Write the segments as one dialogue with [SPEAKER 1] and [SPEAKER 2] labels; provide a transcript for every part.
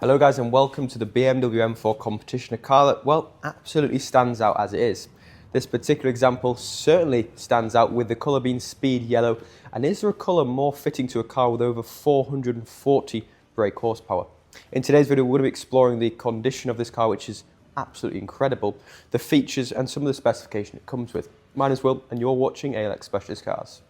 [SPEAKER 1] Hello guys and welcome to the BMW M4 competition, a car that, well, absolutely stands out as it is. This particular example certainly stands out with the colour being speed yellow, and is there a colour more fitting to a car with over 440 brake horsepower? In today's video we're going to be exploring the condition of this car, which is absolutely incredible, the features and some of the specification it comes with. My name is Will and you're watching ALX Specialist Cars.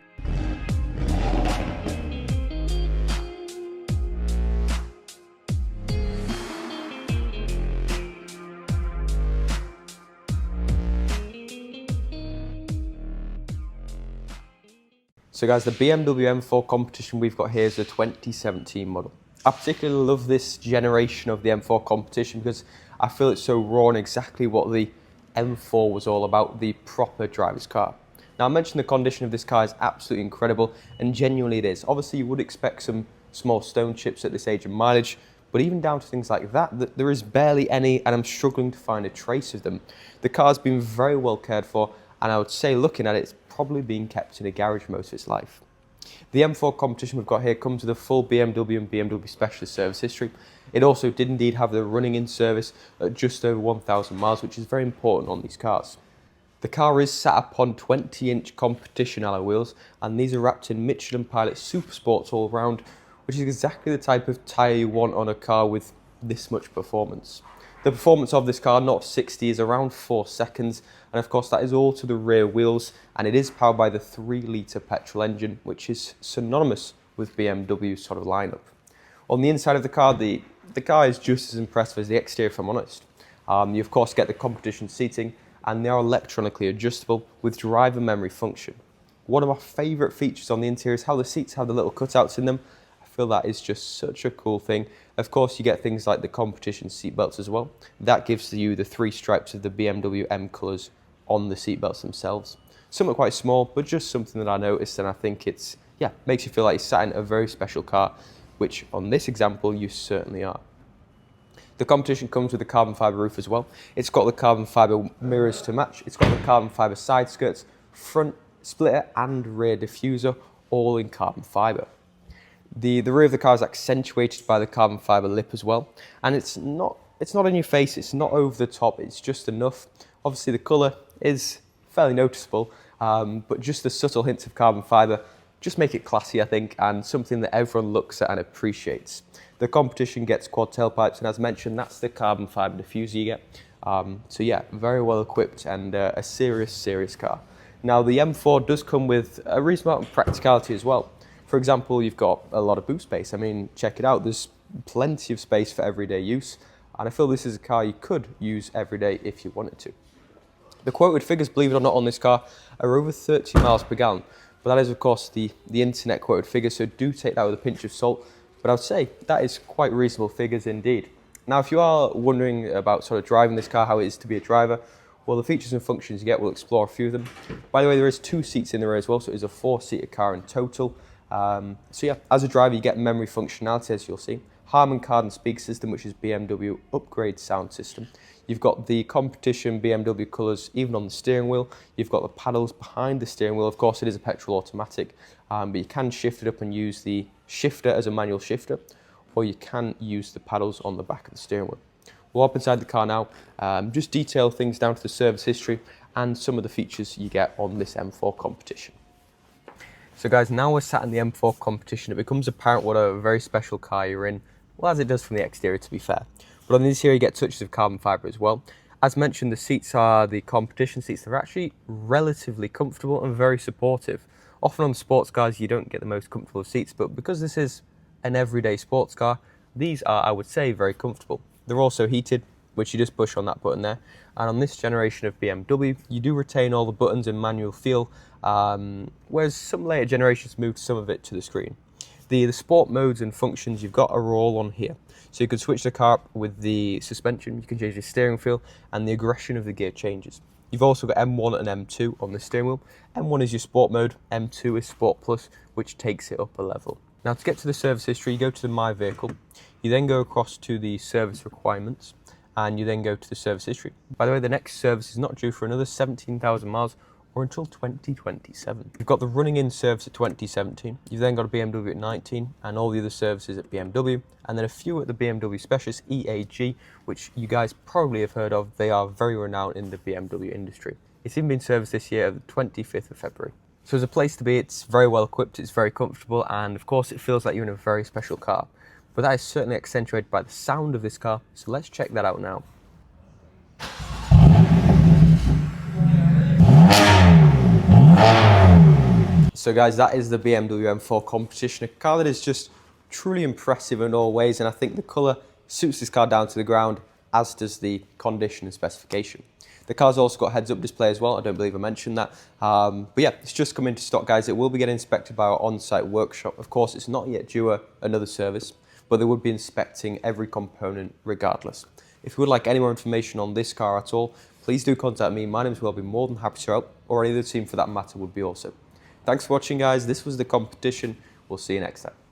[SPEAKER 1] So guys, the BMW M4 competition we've got here is a 2017 model. I particularly love this generation of the M4 competition because I feel it's so raw and exactly what the M4 was all about, the proper driver's car. Now I mentioned the condition of this car is absolutely incredible, and genuinely it is. Obviously you would expect some small stone chips at this age of mileage, but even down to things like that, there is barely any, and I'm struggling to find a trace of them. The car's been very well cared for, and I would say looking at it, it's probably been kept in a garage most of its life. The M4 competition we've got here comes with a full BMW and BMW Specialist service history. It also did indeed have the running in service at just over 1,000 miles, which is very important on these cars. The car is sat upon 20-inch competition alloy wheels, and these are wrapped in Michelin Pilot Super Sports all round, which is exactly the type of tyre you want on a car with this much performance. The performance of this car, 0 to 60, is around 4 seconds, and of course that is all to the rear wheels, and it is powered by the 3-litre petrol engine, which is synonymous with BMW's sort of lineup. On the inside of the car is just as impressive as the exterior, if I'm honest. You of course get the competition seating, and they are electronically adjustable with driver memory function. One of my favourite features on the interior is how the seats have the little cutouts in them. I feel that is just such a cool thing. Of course, you get things like the competition seat belts as well. That gives you the 3 stripes of the BMW M colours on the seat belts themselves. Something quite small, but just something that I noticed, and I think it's, makes you feel like you're sat in a very special car, which on this example, you certainly are. The competition comes with a carbon fibre roof as well. It's got the carbon fibre mirrors to match. It's got the carbon fibre side skirts, front splitter and rear diffuser, all in carbon fibre. The rear of the car is accentuated by the carbon fibre lip as well, and it's not in your face, it's not over the top, it's just enough. Obviously the colour is fairly noticeable, but just the subtle hints of carbon fibre just make it classy, I think, and something that everyone looks at and appreciates. The competition gets quad tailpipes, and as mentioned, that's the carbon fibre diffuser you get. So yeah, very well equipped and a serious car. Now the M4 does come with a reasonable amount of practicality as well. For example, you've got a lot of boot space. I mean, check it out, there's plenty of space for everyday use, and I feel this is a car you could use every day if you wanted to. The quoted figures, believe it or not, on this car are over 30 miles per gallon, but that is of course the internet quoted figures, so do take that with a pinch of salt, but I would say that is quite reasonable figures indeed. Now, if you are wondering about sort of driving this car, how it is to be a driver, well, the features and functions you get, we'll explore a few of them. By the way, there is 2 seats in the rear as well, so it is a 4-seater car in total. So yeah, as a driver you get memory functionality, as you'll see. Harman Kardon speaker system, which is BMW upgrade sound system. You've got the competition BMW colours even on the steering wheel. You've got the paddles behind the steering wheel. Of course it is a petrol automatic, but you can shift it up and use the shifter as a manual shifter, or you can use the paddles on the back of the steering wheel. We'll hop inside the car now, just detail things down to the service history and some of the features you get on this M4 competition. So guys, now we're sat in the M4 competition, it becomes apparent what a very special car you're in, well, as it does from the exterior, to be fair. But on the interior you get touches of carbon fibre as well. As mentioned, the seats are the competition seats. They're actually relatively comfortable and very supportive. Often on sports cars you don't get the most comfortable seats, but because this is an everyday sports car, these are, I would say, very comfortable. They're also heated, which you just push on that button there. And on this generation of BMW, you do retain all the buttons and manual feel, whereas some later generations moved some of it to the screen. The sport modes and functions you've got are all on here. So you can switch the car up with the suspension, you can change the steering feel, and the aggression of the gear changes. You've also got M1 and M2 on the steering wheel. M1 is your sport mode, M2 is Sport Plus, which takes it up a level. Now to get to the service history, you go to the My Vehicle, you then go across to the service requirements, and you then go to the service history. By the way, the next service is not due for another 17,000 miles or until 2027. You've got the running in service at 2017, you've then got a BMW at 19 and all the other services at BMW, and then a few at the BMW Specialist EAG, which you guys probably have heard of. They are very renowned in the BMW industry. It's even been serviced this year at the 25th of February. So as a place to be, it's very well equipped, it's very comfortable, and of course it feels like you're in a very special car. But that is certainly accentuated by the sound of this car, so let's check that out now. So guys, that is the BMW M4 Competition, a car that is just truly impressive in all ways, and I think the colour suits this car down to the ground, as does the condition and specification. The car's also got heads-up display as well. I don't believe I mentioned that. But yeah, it's just come into stock, guys. It will be getting inspected by our on-site workshop. Of course, it's not yet due another service, but they would be inspecting every component regardless. If you would like any more information on this car at all, please do contact me. My name is Will. I'll be more than happy to help, or any other team for that matter would be also. Thanks for watching, guys. This was the competition. We'll see you next time.